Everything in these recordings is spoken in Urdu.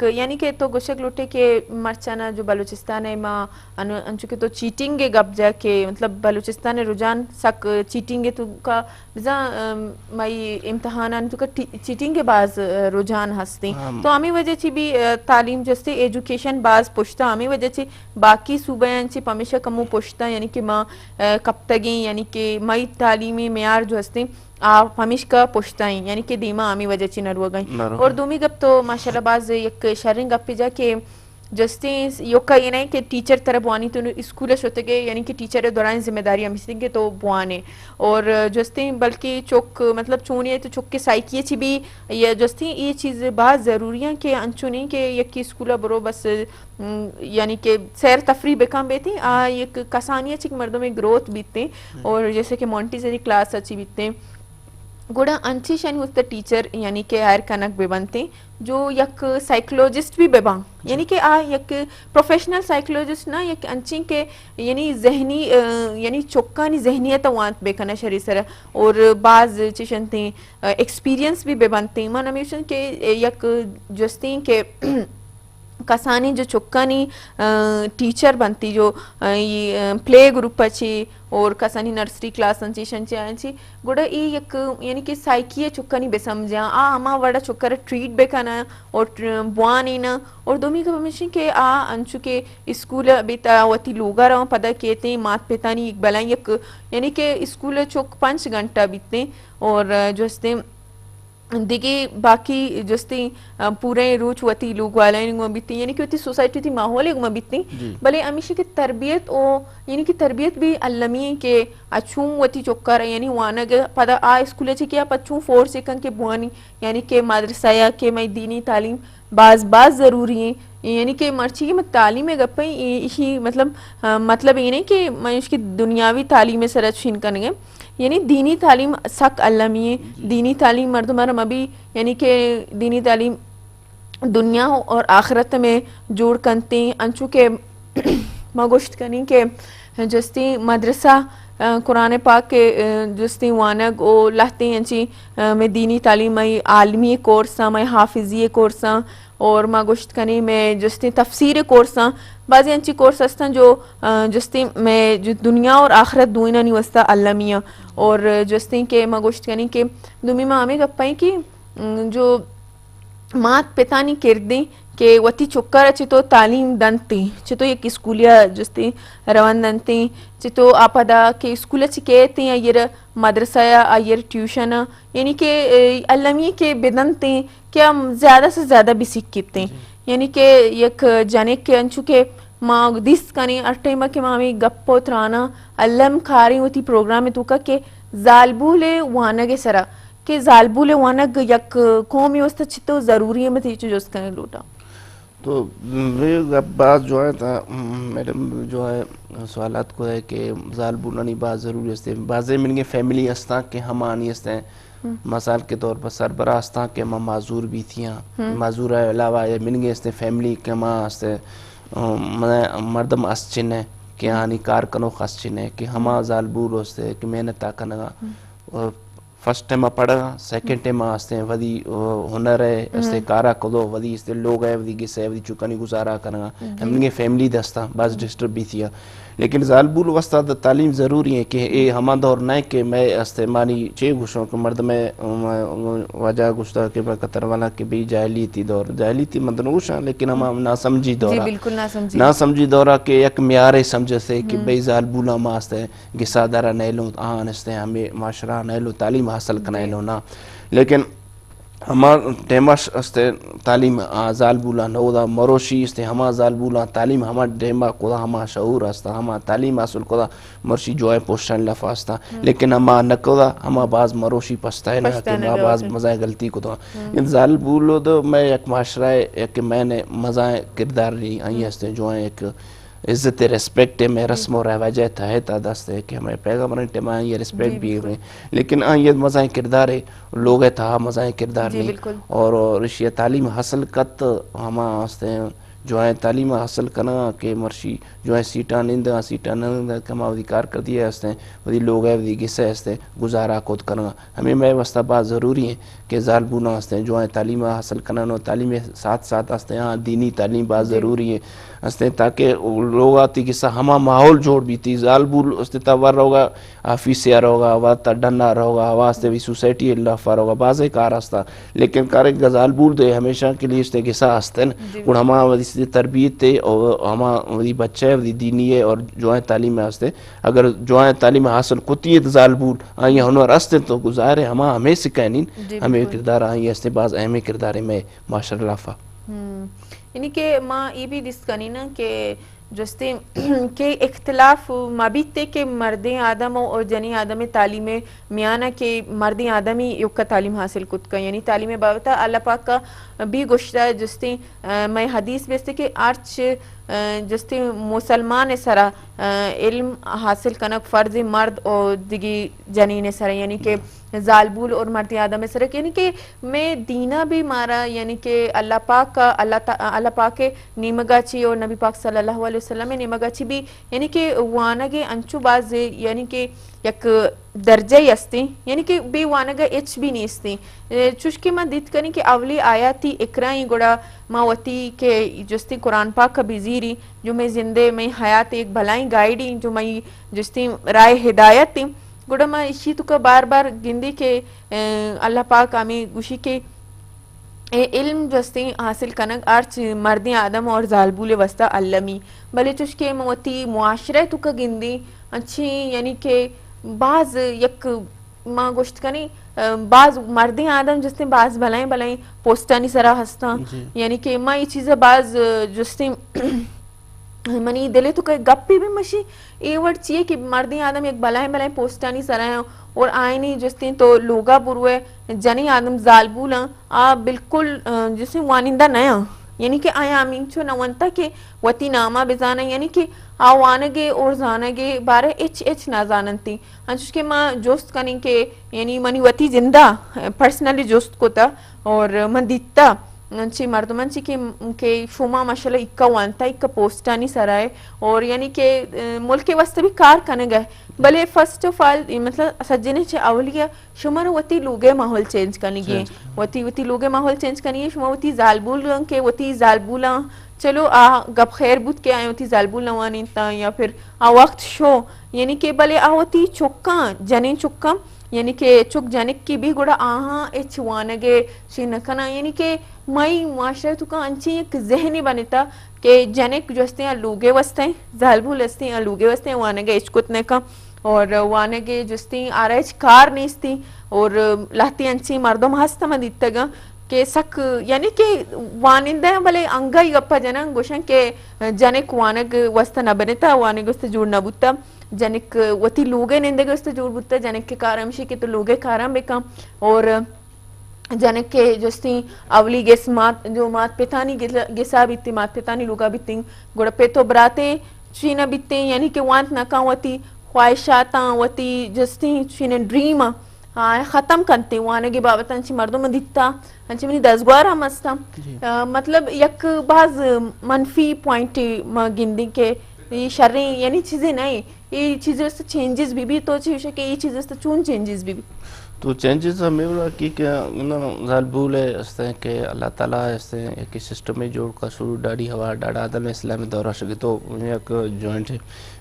یعنی کہ تو گوشک لوٹے کے مرچانا جو بلوچستان ہے ماں انچو کے تو چیٹنگ کے گپ جا کے مطلب بلوچستان رجحان سک چیٹنگ تو کا بزا مائی امتحانان تو کا چیٹنگ کے بعض رجحان ہستے تو ہمیں وجہ چی بھی تعلیم جستے ایجوکیشن بعض پوچھتا ہمیں وجہ چی باقی صوبیاں چی پمیشہ کمو پوچھتا یعنی کہ ماں کب تگیں یعنی کہ مائی تعلیمی معیار جو ہستے آپ ہمیش کا پوچھتائیں یعنی کہ دیما ہمیں وجہ چی نرو گئیں اور دومی گپ تو ماشاءاللہ باز یک شرنگ گپ پی جا کہ جستے یوکا یہ نہیں کہ ٹیچر طرح بوانی تو اسکول ہوتے گئے یعنی کہ ٹیچر دوران ذمہ داری ہم اس کے تو بوانے اور جستے بلکہ چوک مطلب چونی ہے تو چوک کے سائیکیے چی بھی یہ جستے یہ چیز بہت ضروری ہیں کہ انچو نہیں کہ یکی اسکولہ برو بس یعنی کہ سیر تفریح بکم بیتی یک کسانیہ چک مردوں میں گروتھ بیتے اور جیسے کہ مونٹیسری کلاس اچھی بیتے گوڑا انچی شانی ہوتا ٹیچر یعنی کہ آئر کنک بے بنتے جو یک سائیکلوجسٹ بھی بے بان یعنی کہ یک پروفیشنل سائیکلوجسٹ نا یک انچی کے یعنی ذہنی یعنی چکانی ذہنیت وانت بے کنا شری سر اور بعض چشنتے ایکسپیرینس بھی بے بنتے من ہمیشن کہ یک جستے کہ کسانی جو چکانی ٹیچر بنتی جو پلے گروپ اچھی اور کسانی نرسری کلاس انچی شنچی آنچی گوڑا ای یک یعنی کہ سائیکیے چکانی بے سمجھا ہما وڑا چکر ٹریٹ بے کنا اور بوانی نا اور دومی کا ہمیشن کہ انچو کے اسکول بیتا واتی لوگا رہا پدا کہتے ہیں مات پیتانی ایک بلائیں یک یعنی کہ اسکول چک 5 گھنٹہ بیتے اور جو ہستے دیکھیں باقی جستے پورے روچ وتی لوگ والائیں گوہ بیتی یعنی کہ وتی سوسائٹی تی ماحول گوہ بیتی بلے ہمیشہ کی تربیت یعنی کہ تربیت بھی علمی کے اچھوں وتی چکر یعنی وانگ پدا اسکولے چی کیا پچھوں فورس سیکن کے بوانی یعنی کہ مدرسہ یا کہ میں دینی تعلیم بعض ضروری ہیں یعنی کہ مرچی کی تعلیم گپیں ہی مطلب یہ نہیں کہ میں اس کی دنیاوی تعلیم سرچ شین کرنگے یعنی دینی تعلیم سک علمی ہے دینی تعلیم مردمرم ابھی یعنی کہ دینی تعلیم دنیا اور آخرت میں جوڑ کنتے انچو کے مگوشت کنی کہ جستی مدرسہ قرآن پاک کے جستی وانگ او لہتے انچی میں دینی تعلیم میں عالمی کورساں میں حافظی کورساں اور ما گوشت کنی میں جستی تفسیر کورساں بعضی انچی کورس ہستن جو جستی میں جو دنیا اور آخرت دوئینا نہیں وستا علمیہ اور جستی کہ ما گوشت کنی کہ دومی ما ہمیں گپائیں کہ جو مات پتانی کردیں کہ وتی چکر چتو تعلیم دنتے چتو یک اسکولیہ جستے روان دنتے چتو آپدا کہ اسکولہ چکیتے ہیں ایر مدرسہ یا ایر ٹیوشن یعنی کہ علمی کے بدنتے کہ ہم زیادہ سے زیادہ بھی سیکھ کیتے ہیں یعنی کہ یک جانک کے انچو کے ماں دیس کنے ارٹیمہ کے مامی گپو ترانا علم کھاری ہوتی پروگرام تو کا کہ زالبولے وانگے سرا کہ زالبولے وانگ یک قومی وسط چھتو ضروری ہے متی جو اس کنے لوٹا تو بعض جو ہے میڈم جو ہے سوالات کو ہے کہ زالبولانی بعض ضروری ہستے بعضے منگے فیملی ہستا کہ ہم آنی ہستے مثال کے طور پر سربراہ ہستا کہ ہم معذور بھی تھیاں معذور علاوہ منگے ہستے فیملی کہ ہم ہستے مردم اسچن ہے کہ آنی کارکنو خسچن ہے کہ ہما زالبول ہستے کہ محنت آکنگا فرسٹ ٹائم پڑھا سیکنڈ ٹائم آستے ودی ہنر ہے استے کارا کدو ودی استے لوگ ہے ودی گسے ودی چکانی گزارا کرنا ہمیں فیملی دستا بعض ڈسٹرب بھی تھیا لیکن زالبول وسطہ تعلیم ضروری ہے کہ اے ہما دور نہ کہ میں استے مانی چے گوشوں کہ مرد میں وجہ گوشتا کہ قطر والا کہ بھی جاہلیتی دور جاہلیتی مدنوشاں لیکن ہم نہ سمجھی دورہ نہ سمجھی دورہ کہ یک میارے سمجھ سے کہ بھئی زالبولا ما استے گسا دارا نیلوں آن استے ہمیں معاشرہ نیلوں تعلیم حاصل کنائلو نا لیکن ہمار ٹیمش استے تعلیم زالبولا نو دا مروشی استے ہما زالبولا تعلیم ہما ٹیمہ کدا ہما شعور استا ہما تعلیم حاصل کدا مرشی جوائے پوشن لفاستا لیکن ہما نکدا ہما باز مروشی پستا ہے کہ ہما باز مزائے غلطی کدا زالبولو دو میں یک معاشرہ ایک میں نے مزائے کردار لی آئی استے جوائے ایک عزت ریسپیکٹ میں رسم و رواج ہے تا دست ہے کہ ہمیں پیغمبران ٹیمان یہ ریسپیکٹ بھی ہوئے لیکن یہ مزائیں کردار ہے لوگ ہے تھا مزائیں کردار نہیں اور رشیہ تعلیم حاصل کت ہما ہستے ہیں جو ہے تعلیم حاصل کرنا کہ مرشی جو ہے سیٹاں نندہ کما ودیکار کر دیا ہستے ہیں ودی لوگ ہے ودی گسے ہستے گزارا کود کرنا ہمیں میں وسطہ بات ضروری ہے کہ زال بونا ہستے ہیں جو ہیں تعلیم حاصل کرنا اور تعلیم ساتھ ساتھ ہستے ہیں دینی تعلیم بات ضروری ہے ہستے ہیں تاکہ لوگ آتی کہ ہما ماحول جوڑ بھی تھی زال بول ہستے تور رہوگا آفیس سے رہوگا وقت ڈنا رہوگا واسطے بھی سوسائٹی اللہ فار ہوگا بازے کار ہستا لیکن کارے زال بول دے ہمیشہ کے لیے استے گسا ہستے ہیں اور ہما ودی تربیت تے اور ہما ودی بچہ ہے ودی دینی ہے اور جو ہیں تعلیم میں ہستے اگر جو ہیں تعلیم حاصل کتی ہے زال بول آئی ہنر ہستے تو گزارے ہما ہمیں سکھائنین ہمیں کردار آئی ہستے بعض اہم کردار میں ماشاء اللہ فا یعنی کہ ماں یہ بھی دس کنی نا کہ جستے کہ اختلاف مابیتے کہ مرد آدم اور جنی آدم تعلیم میانہ کہ مرد آدمی یوکا تعلیم حاصل کت کا یعنی تعلیم باوتا اللہ پاک کا بھی گشتہ جستے میں حدیث بیستے کہ آرچ جستے مسلمان سرا علم حاصل کنک فرض مرد اور دگی جنین سرا یعنی کہ زالبول اور مرد آدم سرا یعنی کہ میں دینا بھی مارا یعنی کہ اللہ پاک کا اللہ پاک نیمگا چی اور نبی پاک صلی اللہ علیہ وسلم نیمگا چی بھی یعنی کہ وانگے انچو باز یعنی کہ یک درجہ ہستی یعنی کہ بے وانگا اچ بھی نہیں ہستی چوشکے ماں دیت کرنی کہ اولی آیاتی اکرائی گوڑا ماں وطی کہ جستی قرآن پاک کا بیزیری جو میں زندے میں حیات ایک بھلائی گائیڈی جو میں جستی رائے ہدایت تھی گوڑا ماں اسی تو کا بار بار گندی کے اللہ پاک آمی گوشی کے علم جستی حاصل کنک آرچ مردی آدم اور زالبول وسطہ علمی بلے چوشکے موتی معاشرہ تو کا گندی اچھی یعنی کہ بعض یک ماں گوشت کنی بعض مردی آدم جستے بعض بلائیں پوسٹانی سرا ہستا یعنی کہ ماں یہ چیزیں بعض جستے منی دلے تو کہ گپی بھی مشی یہ ورڈ چیئے کہ مردی آدم ایک بلائیں پوسٹانی سرا ہیں اور آئینی جستے تو لوگا بروے جنی آدم زالبولا بالکل جسے وانندہ نیا یعنی کہ آیا امین چو نوانتا کہ وطی نامہ بزانا یعنی کہ آوانگے اور زانگے بارے اچ نہ زاننتی انچوش کہ ماں جوست کنی کہ یعنی منی وطی زندہ پرسنلی جوست کو تا اور من دیتا انچی مردمان چی کہ شما ماشاءاللہ اکا وانتا اکا پوسٹانی سرائے اور یعنی کہ ملک کے واسطے بھی کار کنے گئے بلے فرسٹ آف آل مطلب سجنے چے اولیہ شما رو وطی لوگے ماحول چینج کرنی گئے وطی لوگے ماحول چینج کرنی ہے شما وطی زالبول کے وطی زالبولا چلو گب خیر بود کے آئے وطی زالبول نوانی تا یا پھر وقت شو یعنی کہ بلے وطی چکاں جنین چکاں یعنی کہ چک جنک کی بھی گوڑا آہاں اچ وانگے شینکنا یعنی کہ مائی معاشرہ تو کا انچی ایک ذہنی بنتا کہ جنک جو ہستے ہیں لوگے وستے ہیں زالبول ہستے ہیں لوگے وستے ہیں وانگے اچ کتنے کا اور وانگے جستی آرائچ کار نیستی اور لہتی انچی مردم ہستا میں دیتا گا کہ سک یعنی کہ وانندہ ہیں بلے انگا گپا جنا گوشن کہ جنک وانگ وستا نہ بنتا وانگ وستا جوڑ نہ بوتا جنک وطی لوگے نندگے وستا جوڑ بوتا جنک کے کارمشی کے تو لوگے کارم بکم اور جنک کے جستی اولی گیس مات جو مات پیتانی گیسا بیتی مات پیتانی لوگا بیتی گوڑا پیتو براتے چینا بیتی یعنی کہ وانت نکا وطی خواہشاتا وطی جستی چینا ڈریم ختم کنتے وانگی بابتا انچی مردوں میں دیتا انچی منی دزگوارا مستا مطلب یک بعض منفی پوائنٹ گندی کے یہ شریں یعنی چیزیں نہیں یہ چیزیں اس چینجز بھی تو چیزیں کہ یہ چیزیں اس چون چینجز بھی تو چینجز ہمیں بولا کہ زالبول ہے اس طرح کہ اللہ تعالیٰ اس طرح ایک سسٹم میں جوڑ کا شروع ڈاڑی ہوا ڈاڑا عدل میں اسلامی دورہ شکے تو ایک جوائنٹ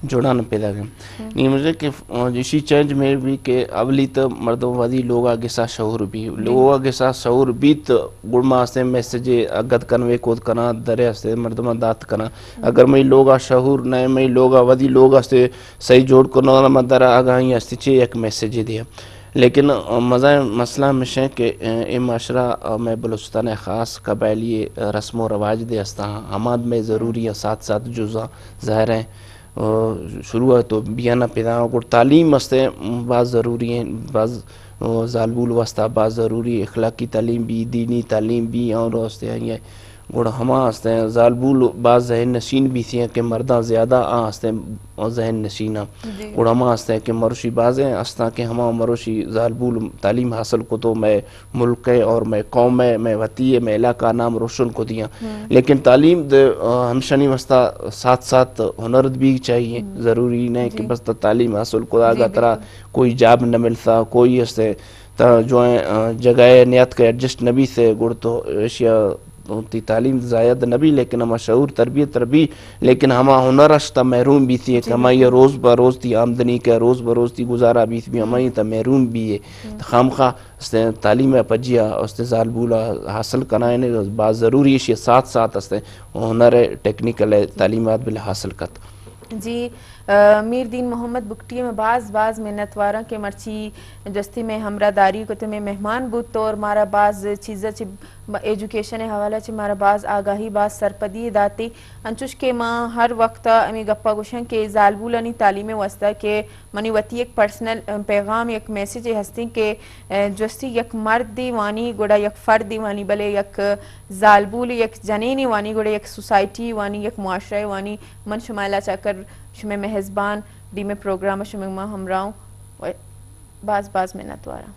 جوڑانا پیدا گیا نہیں مجھے کہ اسی چینج میں بھی کہ اولی تو مردوں وادی لوگ آگے ساتھ شعور بھی لوگ آگے ساتھ شعور بھی تو گڑما اس طرح میسیج اگت کنوے کود کنا درے اس طرح مردمہ دات کنا اگر میں لوگا شعور نئے میں لوگا وادی لوگ اس طرح صحیح جوڑ کرنا مدرہ آگاہی اس طرح ایک میسیج دیا لیکن مزہ مسئلہ مشیں کہ اے معاشرہ میں بلوچستان خاص قبائلی رسم و رواج دے ہستا ہماد میں ضروری ہے ساتھ ساتھ جزا ظاہر ہیں شروع ہے تو بیانہ پیدا اور تعلیم ہستے بعض ضروری ہیں بعض زالبول واسطہ بعض ضروری اخلاقی تعلیم بھی دینی تعلیم بھی اور ہستے ہیں گوڑا ہما ہستے ہیں زالبول بعض ذہن نشین بھی تھی ہیں کہ مردہ زیادہ ہستے ہیں ذہن نشینہ گوڑا ہما ہستے ہیں کہ مروشی بعض ہیں ہستا کہ ہما مروشی زالبول تعلیم حاصل کو تو میں ملک ہے اور میں قوم ہے میں وطی ہے میں علاقہ نام روشن کو دیا لیکن تعلیم ہمشنی وسطہ ساتھ ساتھ ہنرد بھی چاہیے ضروری نہیں کہ بس تعلیم حاصل کو آگا طرح کوئی جاب نہ ملتا کوئی ہستے تا جو ہے جگہ نیت کے ایڈجسٹ نبی سے گڑ تو اشیا تی تعلیم زائد نبی لیکن ہما شعور تربیت تربی لیکن ہما ہنر اشتا محروم بھی تھی ایک ہما یہ روز بروز تی آمدنی کے روز بروز تی گزارا بھی تھی ہما یہ تا محروم بھی ہے خامخواہ تعلیم پجیا استزال بولا حاصل کرائیں بعض ضروری ہے ساتھ ساتھ ہنر ٹیکنیکل تعلیمات بل حاصل کت. جی میر دین محمد بکٹی میں بعض محنت واراں کے مرچی جستی میں ہمراہ داری کو تمہیں مہمان بود تو اور مارا بعض چیزا چی ایجوکیشن حوالہ چی مارا بعض آگاہی بعض سرپدی داتی انچوش کے ماں ہر وقت امی گپا گوشن کے زالبولانی تعلیم واسطہ کہ منی وتی ایک پرسنل پیغام ایک میسیج ہستی کہ جستی یک مرد دیوانی گوڑا یک فرد دیوانی بلے یک زالبول یک جنینی وانی گوڑا یک سوسائٹی وانی یک معاشرہ وانی من شمائلہ چاکر شمیں مہزبان دی میں پروگرام شمیں ماں ہمراہوں بعض محنت وارا